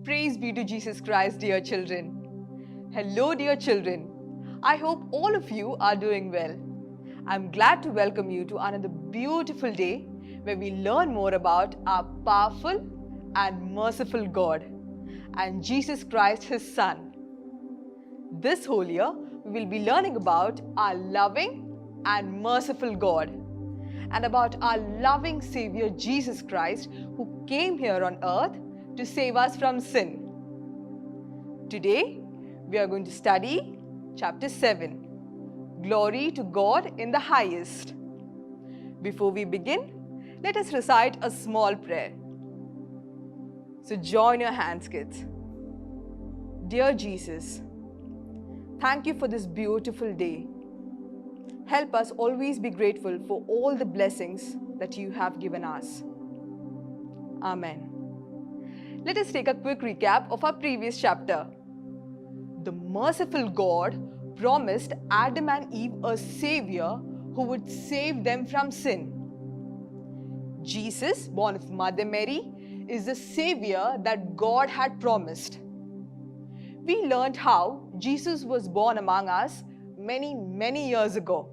Praise be to Jesus Christ, dear children. Hello, dear children. I hope all of you are doing well. I'm glad to welcome you to another beautiful day where we learn more about our powerful and merciful God and Jesus Christ, His Son. This whole year, we will be learning about our loving and merciful God and about our loving Savior Jesus Christ who came here on earth to save us from sin. Today, we are going to study chapter 7, Glory to God in the Highest. Before we begin, let us recite a small prayer. So join your hands, kids. Dear Jesus, thank you for this beautiful day. Help us always be grateful for all the blessings that you have given us. Amen. Let us take a quick recap of our previous chapter. The merciful God promised Adam and Eve a Savior who would save them from sin. Jesus, born of Mother Mary, is the Savior that God had promised. We learned how Jesus was born among us many years ago.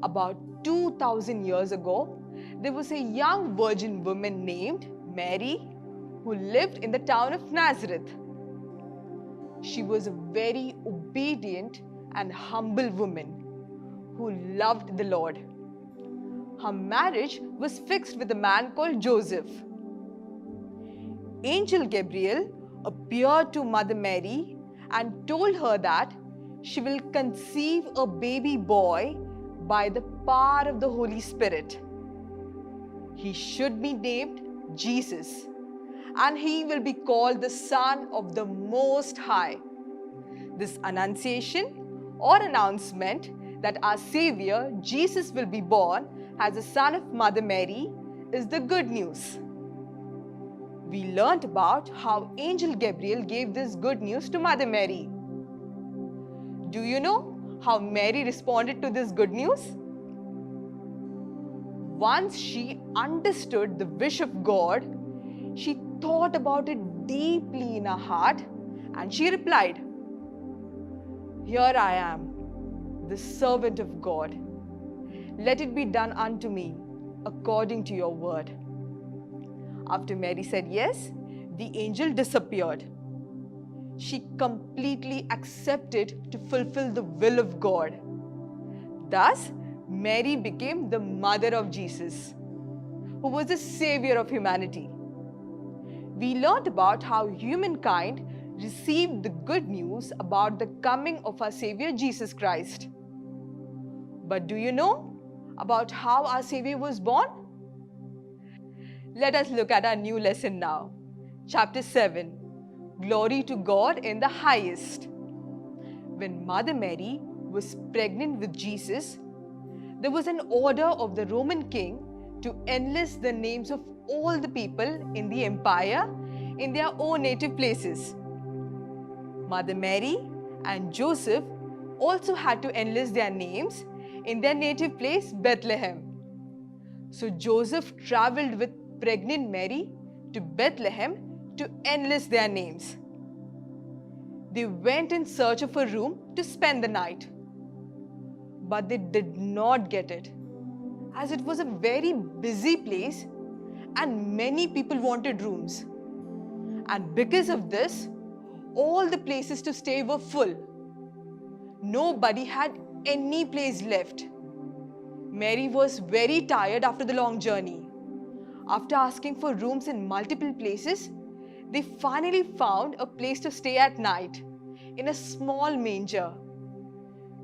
About 2000 years ago, there was a young virgin woman named Mary who lived in the town of Nazareth. She was a very obedient and humble woman who loved the Lord. Her marriage was fixed with a man called Joseph. Angel Gabriel appeared to Mother Mary and told her that she will conceive a baby boy by the power of the Holy Spirit. He should be named Jesus, and he will be called the Son of the Most High. This annunciation or announcement that our Savior Jesus will be born as a son of Mother Mary is the good news. We learnt about how Angel Gabriel gave this good news to Mother Mary. Do you know how Mary responded to this good news? Once she understood the wish of God, she thought about it deeply in her heart and she replied, "Here I am, the servant of God. Let it be done unto me according to your word." After Mary said yes, the angel disappeared. She completely accepted to fulfill the will of God. Thus, Mary became the mother of Jesus, who was the savior of humanity. We learned about how humankind received the good news about the coming of our Savior Jesus Christ. But do you know about how our Savior was born? Let us look at our new lesson now. Chapter 7, Glory to God in the Highest. When Mother Mary was pregnant with Jesus, there was an order of the Roman king to enlist the names of all the people in the empire in their own native places. Mother Mary and Joseph also had to enlist their names in their native place, Bethlehem. So Joseph traveled with pregnant Mary to Bethlehem to enlist their names. They went in search of a room to spend the night. But they did not get it, as it was a very busy place and many people wanted rooms. And because of this, all the places to stay were full. Nobody had any place left. Mary was very tired after the long journey. After asking for rooms in multiple places, they finally found a place to stay at night in a small manger.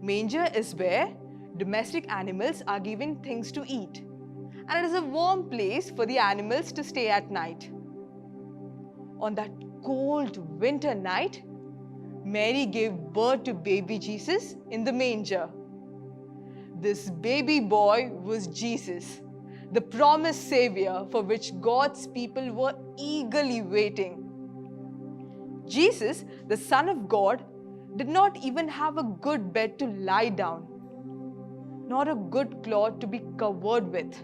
Manger is where domestic animals are given things to eat, and it is a warm place for the animals to stay at night. On that cold winter night, Mary gave birth to baby Jesus in the manger. This baby boy was Jesus, the promised Savior for which God's people were eagerly waiting. Jesus, the Son of God, did not even have a good bed to lie down, nor a good cloth to be covered with.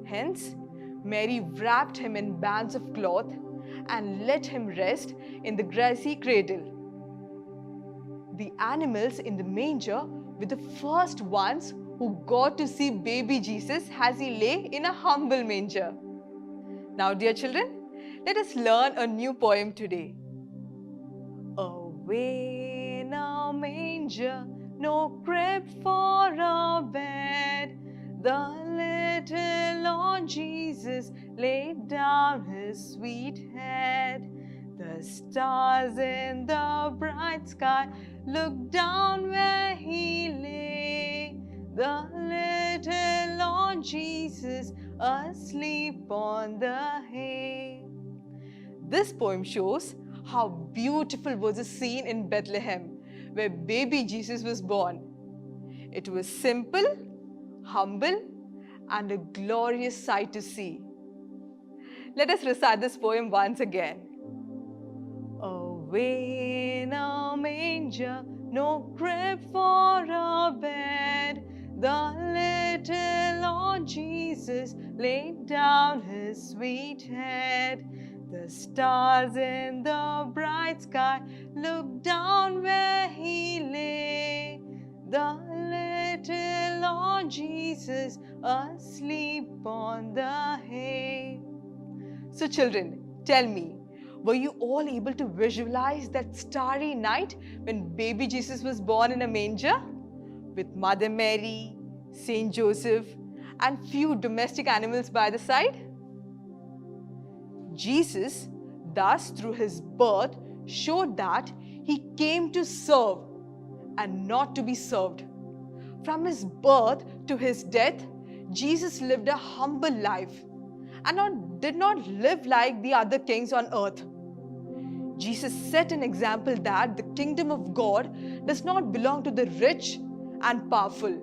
Hence, Mary wrapped him in bands of cloth and let him rest in the grassy cradle. The animals in the manger were the first ones who got to see baby Jesus as he lay in a humble manger. Now, dear children, let us learn a new poem today. Away in a manger, no crib for a bed, the little Lord Jesus laid down his sweet head. The stars in the bright sky looked down where he lay. The little Lord Jesus asleep on the hay. This poem shows how beautiful was the scene in Bethlehem where baby Jesus was born. It was simple, humble, and a glorious sight to see. Let us recite this poem once again. Away in a manger, no crib for a bed, the little Lord Jesus laid down his sweet head. The stars in the bright sky looked down where he lay. The little Lord Jesus asleep on the hay. So children, tell me, were you all able to visualize that starry night when baby Jesus was born in a manger? With Mother Mary, Saint Joseph, and few domestic animals by the side? Jesus, thus through his birth, showed that he came to serve and not to be served. From his birth to his death, Jesus lived a humble life and did not live like the other kings on earth. Jesus set an example that the kingdom of God does not belong to the rich and powerful,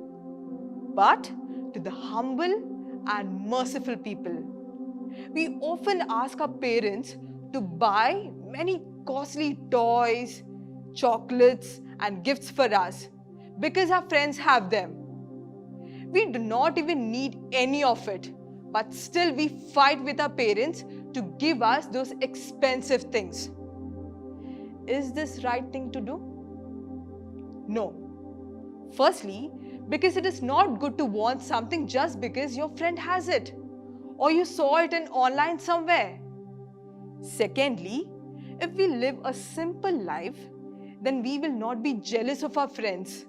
but to the humble and merciful people. We often ask our parents to buy many costly toys, chocolates, and gifts for us because our friends have them. We do not even need any of it, but still we fight with our parents to give us those expensive things. Is this right thing to do? No. Firstly, because it is not good to want something just because your friend has it or you saw it in online somewhere. Secondly, if we live a simple life, then we will not be jealous of our friends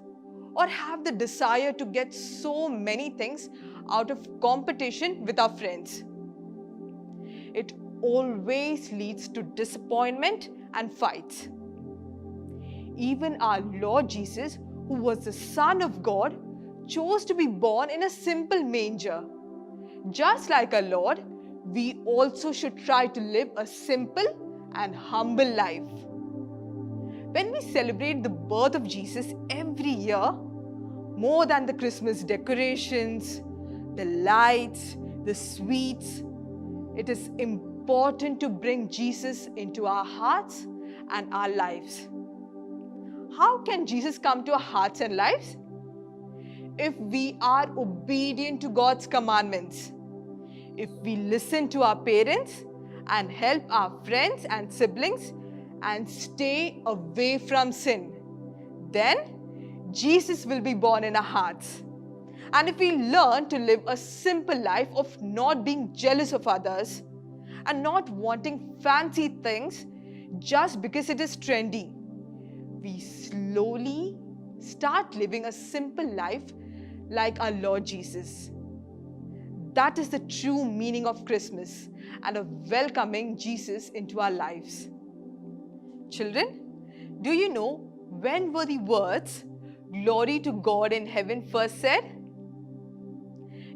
or have the desire to get so many things out of competition with our friends. It always leads to disappointment and fights. Even our Lord Jesus, who was the Son of God, chose to be born in a simple manger. Just like our Lord, we also should try to live a simple and humble life. When we celebrate the birth of Jesus every year, more than the Christmas decorations, the lights, the sweets, it is important to bring Jesus into our hearts and our lives. How can Jesus come to our hearts and lives? If we are obedient to God's commandments, if we listen to our parents and help our friends and siblings and stay away from sin, then Jesus will be born in our hearts. And if we learn to live a simple life of not being jealous of others and not wanting fancy things just because it is trendy, we slowly start living a simple life like our Lord Jesus. That is the true meaning of Christmas and of welcoming Jesus into our lives. Children, do you know when were the words "Glory to God in heaven" first said?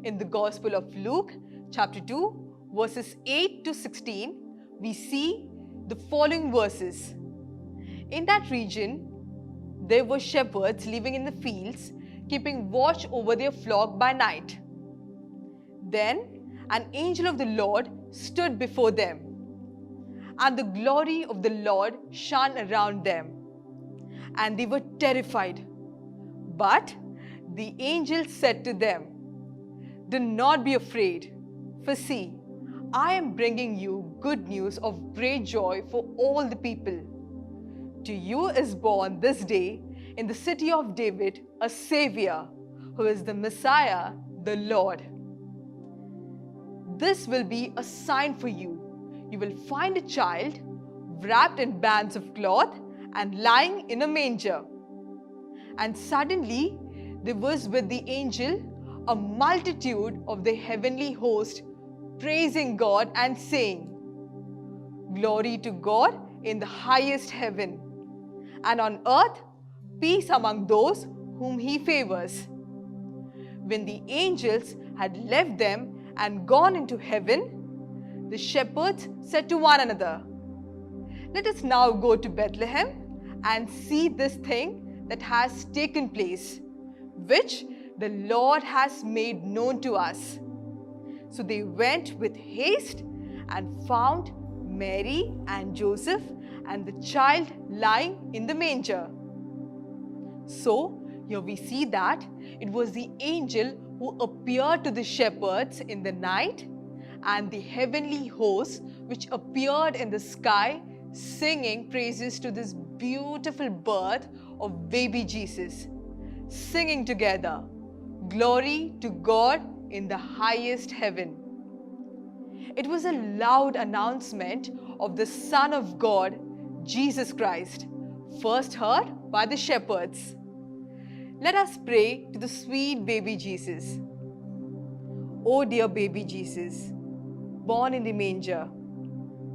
In the Gospel of Luke, chapter 2, verses 8 to 16, we see the following verses. In that region, there were shepherds living in the fields, keeping watch over their flock by night. Then an angel of the Lord stood before them, and the glory of the Lord shone around them, and they were terrified. But the angel said to them, "Do not be afraid, for see, I am bringing you good news of great joy for all the people. To you is born this day in the city of David a Savior, who is the Messiah, the Lord. This will be a sign for you. You will find a child wrapped in bands of cloth and lying in a manger. And suddenly there was with the angel a multitude of the heavenly host, praising God and saying, Glory to God in the highest heaven, and on earth peace among those whom he favors. When the angels had left them and gone into heaven, the shepherds said to one another, Let us now go to Bethlehem and see this thing that has taken place, which the Lord has made known to us. So they went with haste and found Mary and Joseph and the child lying in the manger. So here we see that it was the angel who appeared to the shepherds in the night, and the heavenly hosts which appeared in the sky singing praises to this beautiful birth of baby Jesus, singing together, Glory to God in the highest heaven. It was a loud announcement of the Son of God, Jesus Christ, first heard by the shepherds. Let us pray to the sweet baby Jesus. Oh dear baby Jesus, born in the manger,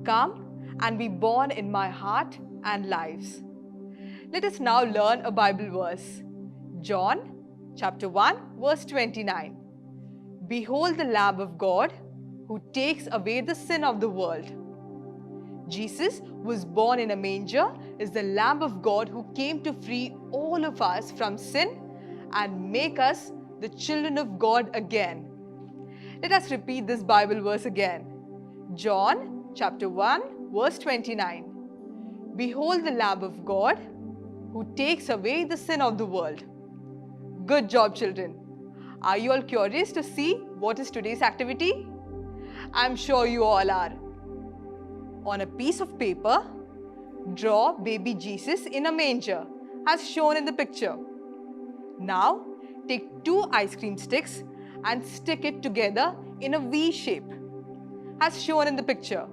come and be born in my heart and lives. Let us now learn a Bible verse. John chapter 1 verse 29. Behold the Lamb of God who takes away the sin of the world. Jesus was born in a manger is the Lamb of God who came to free all of us from sin and make us the children of God again. Let us repeat this Bible verse again. John chapter 1 verse 29. Behold the Lamb of God who takes away the sin of the world. Good job, children. Are you all curious to see what is today's activity? I'm sure you all are. On a piece of paper, draw baby Jesus in a manger as shown in the picture. Now, take 2 ice cream sticks and stick it together in a V shape as shown in the picture.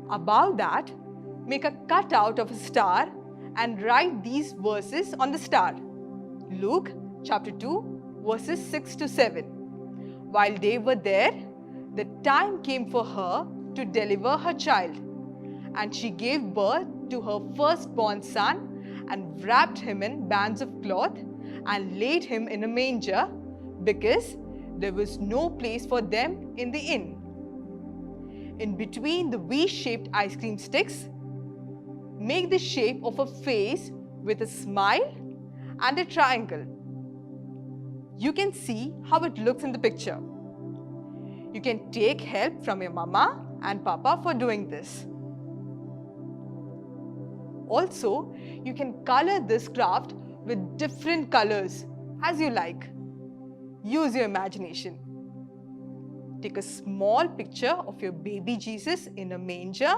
Above that, make a cutout of a star and write these verses on the star. Luke chapter 2 verses 6 to 7. While they were there, the time came for her to deliver her child, and she gave birth to her firstborn son and wrapped him in bands of cloth and laid him in a manger because there was no place for them in the inn. In between the V-shaped ice cream sticks, make the shape of a face with a smile and a triangle. You can see how it looks in the picture. You can take help from your mama and papa for doing this. Also, you can color this craft with different colors as you like. Use your imagination. Take a small picture of your baby Jesus in a manger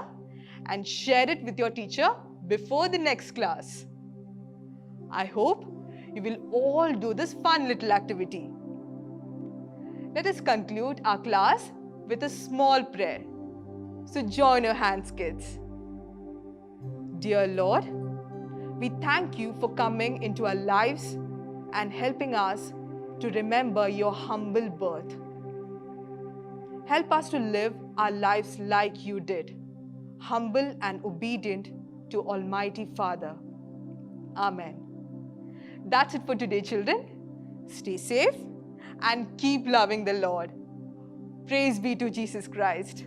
and share it with your teacher before the next class. I hope you will all do this fun little activity. Let us conclude our class with a small prayer. So join your hands, kids. Dear Lord, we thank you for coming into our lives and helping us to remember your humble birth. Help us to live our lives like you did, humble and obedient to Almighty Father. Amen. That's it for today, children. Stay safe and keep loving the Lord. Praise be to Jesus Christ.